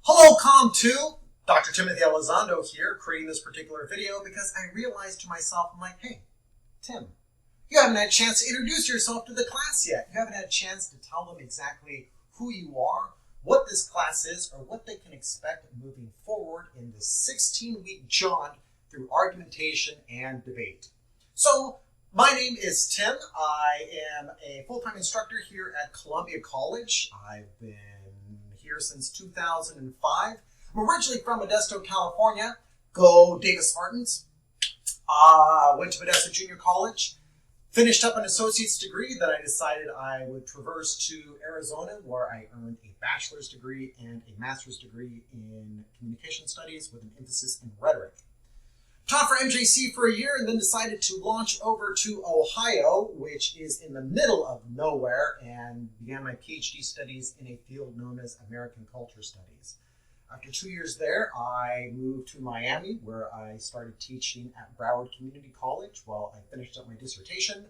Hello, Comm 2. Dr. Timothy Elizondo here, creating this particular video because I realized to myself, I'm like, hey, Tim, you haven't had a chance to introduce yourself to the class yet. You haven't had a chance to tell them exactly who you are, what this class is, or what they can expect moving forward in this 16-week jaunt through argumentation and debate. So, my name is Tim. I am a full-time instructor here at Columbia College. I've been here since 2005. I'm originally from Modesto, California. Go Davis Spartans. Went to Modesto Junior College. Finished up an associate's degree. Then I decided I would traverse to Arizona, where I earned a bachelor's degree and a master's degree in communication studies with an emphasis in rhetoric. Taught for MJC for a year and then decided to launch over to Ohio, which is in the middle of nowhere, and began my PhD studies in a field known as American Culture Studies. After 2 years there, I moved to Miami, where I started teaching at Broward Community College while I finished up my dissertation.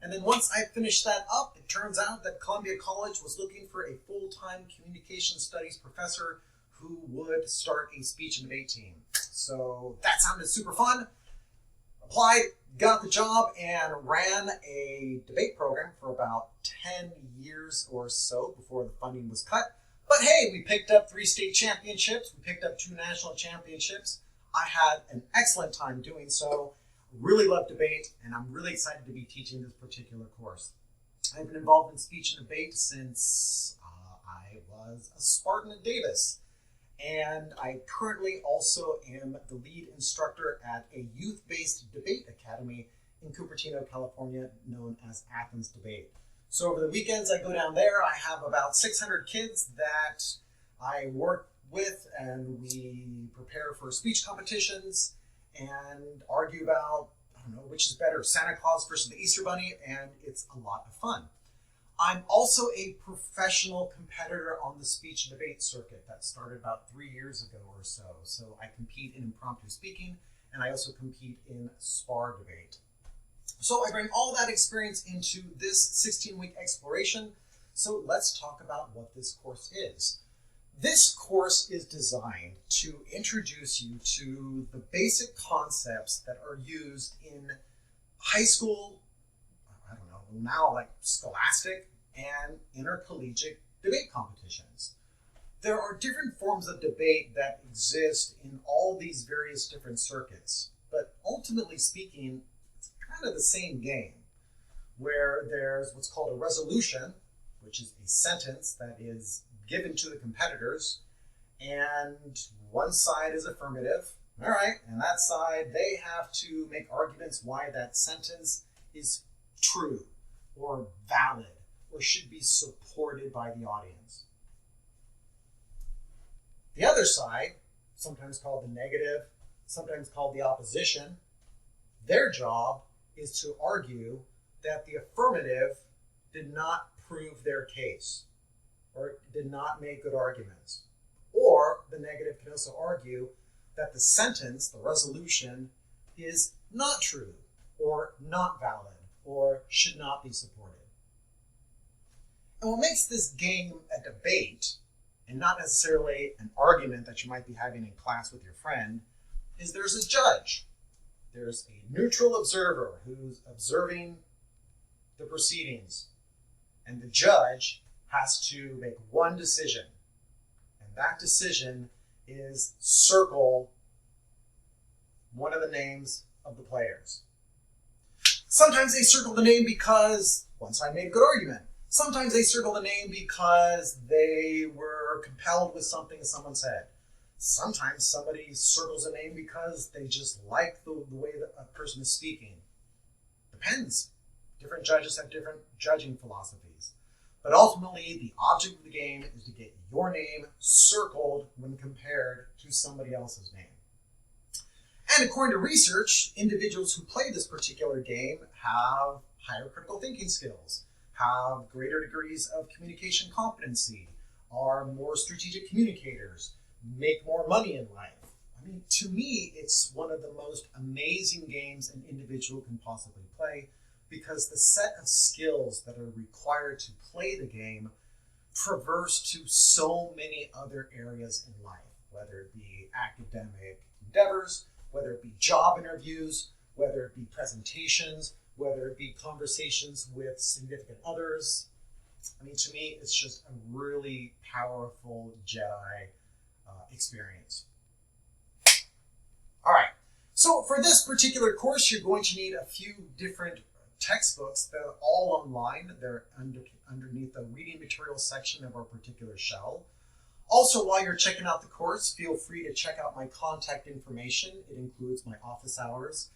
And then once I finished that up, it turns out that Columbia College was looking for a full-time communication studies professor who would start a speech and debate team. So that sounded super fun. Applied, got the job, and ran a debate program for about 10 years or so before the funding was cut. But hey, we picked up 3 state championships. We picked up 2 national championships. I had an excellent time doing so. Really love debate, and I'm really excited to be teaching this particular course. I've been involved in speech and debate since I was a Spartan at Davis. And I currently also am the lead instructor at a youth-based debate academy in Cupertino, California, known as Athens Debate. So over the weekends, I go down there. I have about 600 kids that I work with, and we prepare for speech competitions and argue about, which is better, Santa Claus versus the Easter Bunny, and it's a lot of fun. I'm also a professional competitor on the speech and debate circuit that started about 3 years ago or so. So I compete in impromptu speaking, and I also compete in spar debate. So I bring all that experience into this 16-week exploration. So let's talk about what this course is. This course is designed to introduce you to the basic concepts that are used in high school, now like scholastic and intercollegiate debate competitions. There are different forms of debate that exist in all these various different circuits, but ultimately speaking, it's kind of the same game, where there's what's called a resolution, which is a sentence that is given to the competitors, and one side is affirmative, all right, and that side, they have to make arguments why that sentence is true, or valid, or should be supported by the audience. The other side, sometimes called the negative, sometimes called the opposition, their job is to argue that the affirmative did not prove their case, or did not make good arguments. Or the negative can also argue that the sentence, the resolution, is not true, or not valid, or should not be supported. And what makes this game a debate, and not necessarily an argument that you might be having in class with your friend, is there's a judge. There's a neutral observer who's observing the proceedings. And the judge has to make one decision. And that decision is circle one of the names of the players. Sometimes they circle the name because one side made a good argument. Sometimes they circle the name because they were compelled with something someone said. Sometimes somebody circles a name because they just like the way that a person is speaking. Depends. Different judges have different judging philosophies. But ultimately, the object of the game is to get your name circled when compared to somebody else's name. And according to research, individuals who play this particular game have higher critical thinking skills, have greater degrees of communication competency, are more strategic communicators, make more money in life. I mean, to me, it's one of the most amazing games an individual can possibly play, because the set of skills that are required to play the game traverse to so many other areas in life, whether it be academic endeavors, whether it be job interviews, whether it be presentations, whether it be conversations with significant others. I mean, to me, it's just a really powerful Jedi experience. All right, so for this particular course, you're going to need a few different textbooks that are all online. They're underneath the reading materials section of our particular shell. Also, while you're checking out the course, feel free to check out my contact information. It includes my office hours.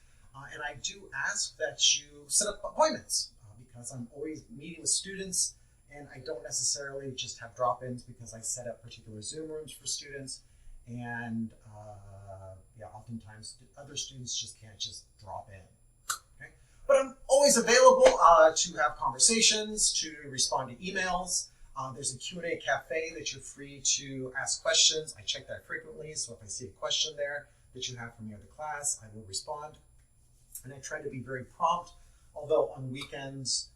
And I do ask that you set up appointments because I'm always meeting with students, and I don't necessarily just have drop-ins because I set up particular Zoom rooms for students. And oftentimes other students just can't just drop in. Okay? But I'm always available to have conversations, to respond to emails. There's a Q&A cafe that you're free to ask questions. I check that frequently, so if I see a question there that you have from your other class, I will respond. And I try to be very prompt, although on weekends,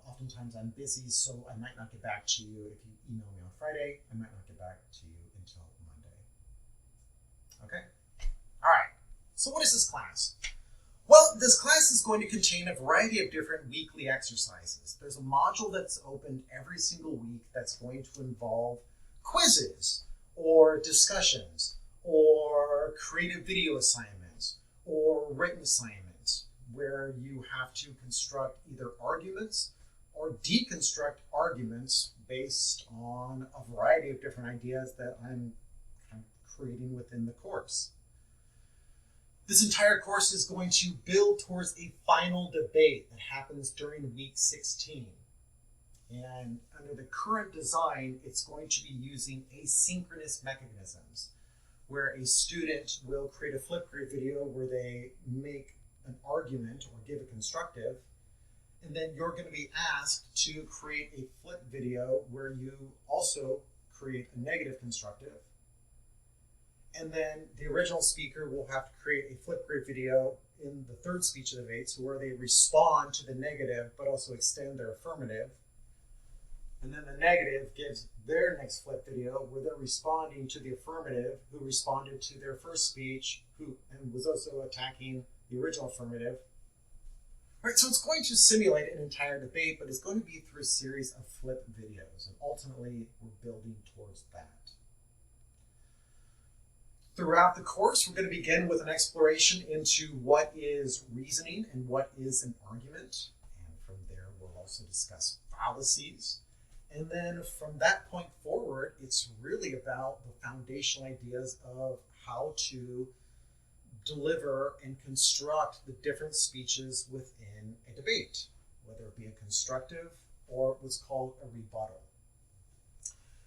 oftentimes I'm busy, so I might not get back to you. If you email me on Friday, I might not get back to you until Monday. Okay? All right. So what is this class? Well, this class is going to contain a variety of different weekly exercises. There's a module that's opened every single week that's going to involve quizzes or discussions or creative video assignments or written assignments where you have to construct either arguments or deconstruct arguments based on a variety of different ideas that I'm kind of creating within the course. This entire course is going to build towards a final debate that happens during week 16. And under the current design, it's going to be using asynchronous mechanisms, where a student will create a Flipgrid video where they make an argument or give a constructive, and then you're going to be asked to create a flip video where you also create a negative constructive. And then the original speaker will have to create a Flipgrid video in the third speech of the debate, so where they respond to the negative but also extend their affirmative. And then the negative gives their next flip video where they're responding to the affirmative who responded to their first speech and was also attacking the original affirmative. All right, so it's going to simulate an entire debate, but it's going to be through a series of flip videos, and ultimately we're building towards that. Throughout the course, we're going to begin with an exploration into what is reasoning and what is an argument. And from there, we'll also discuss fallacies. And then from that point forward, it's really about the foundational ideas of how to deliver and construct the different speeches within a debate, whether it be a constructive or what's called a rebuttal.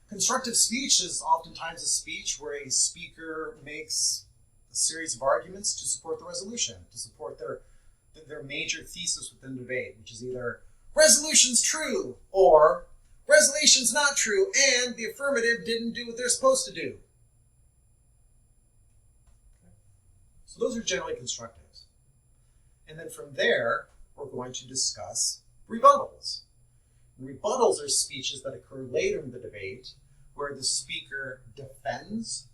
Constructive speech is oftentimes a speech where a speaker makes a series of arguments to support the resolution, to support their major thesis within the debate, which is either resolution's true or resolution's not true and the affirmative didn't do what they're supposed to do. So those are generally constructives. And then from there, we're going to discuss rebuttals. Rebuttals are speeches that occur later in the debate where the speaker defends,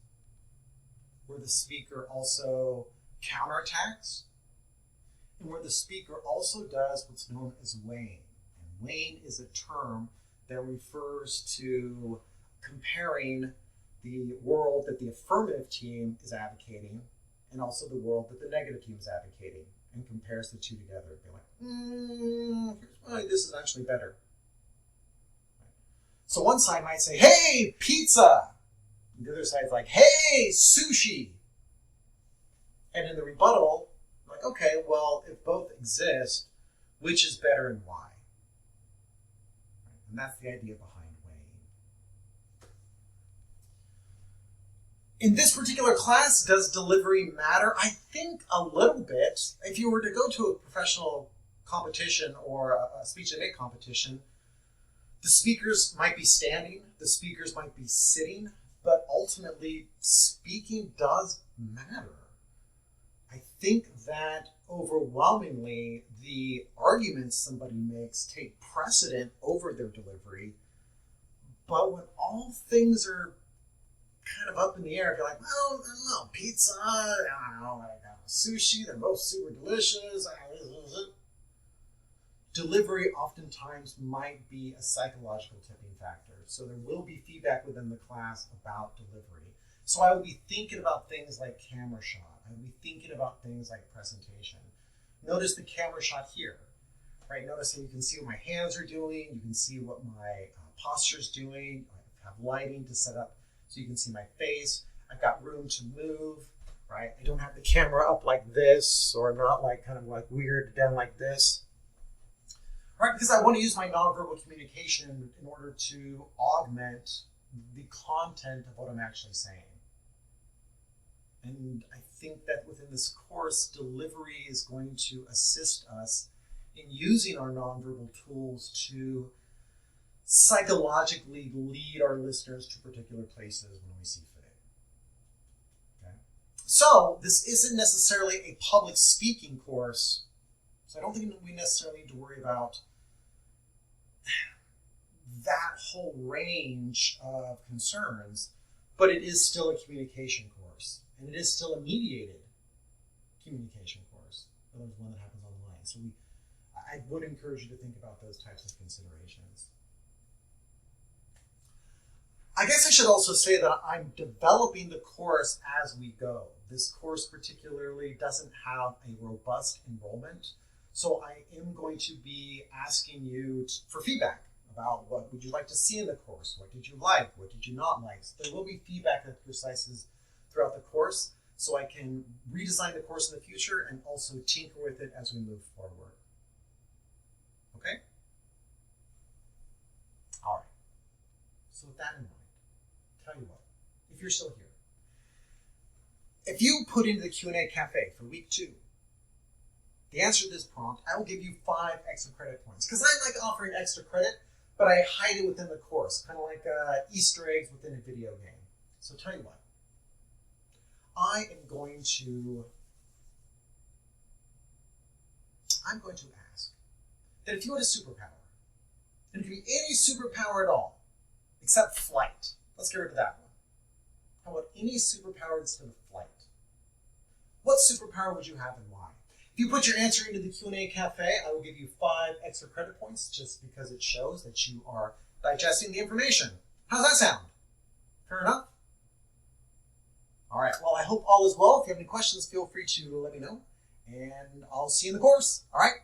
where the speaker also counterattacks, and where the speaker also does what's known as weighing. And weighing is a term that refers to comparing the world that the affirmative team is advocating and also the world that the negative team is advocating, and compares the two together. They're like, this is actually better. So one side might say, hey, pizza. And the other side's like, hey, sushi. And in the rebuttal, like, okay, well, if both exist, which is better and why? And that's the idea behind weighing. In this particular class, does delivery matter? I think a little bit. If you were to go to a professional competition or a speech debate competition, the speakers might be standing, the speakers might be sitting, but ultimately speaking does matter. I think that overwhelmingly the arguments somebody makes take precedent over their delivery But when all things are kind of up in the air, if you're like, well, I don't know, pizza, I don't know, sushi, they're both super delicious. Delivery oftentimes might be a psychological tipping factor. So there will be feedback within the class about delivery. So I would be thinking about things like camera shot. I would be thinking about things like presentation. Notice the camera shot here, right? Notice that you can see what my hands are doing. You can see what my posture is doing. I have lighting to set up so you can see my face. I've got room to move, right? I don't have the camera up like this, or not like kind of like weird down like this. Right, because I want to use my nonverbal communication in order to augment the content of what I'm actually saying. And I think that within this course, delivery is going to assist us in using our nonverbal tools to psychologically lead our listeners to particular places when we see fit. Okay? So this isn't necessarily a public speaking course, so I don't think we necessarily need to worry about that whole range of concerns, but it is still a communication course, and it is still a mediated communication course. There's one that happens online. So I would encourage you to think about those types of considerations. I guess I should also say that I'm developing the course as we go. This course particularly doesn't have a robust enrollment, so I am going to be asking you for feedback about what would you like to see in the course, what did you like, what did you not like. So there will be feedback exercises throughout the course, so I can redesign the course in the future and also tinker with it as we move forward. Okay? All right. So with that in mind, tell you what, if you're still here, if you put into the Q&A Cafe for week 2, the answer to this prompt, I will give you 5 extra credit points. Because I like offering extra credit, but I hide it within the course, kind of like Easter eggs within a video game. So tell you what, I'm going to ask that if you had a superpower, and it could be any superpower at all, except flight. Let's get rid of that one. How about any superpower instead of flight? What superpower would you have and why? If you put your answer into the Q&A Cafe, I will give you 5 extra credit points just because it shows that you are digesting the information. How's that sound? Fair enough? All right, well, I hope all is well. If you have any questions, feel free to let me know, and I'll see you in the course. All right?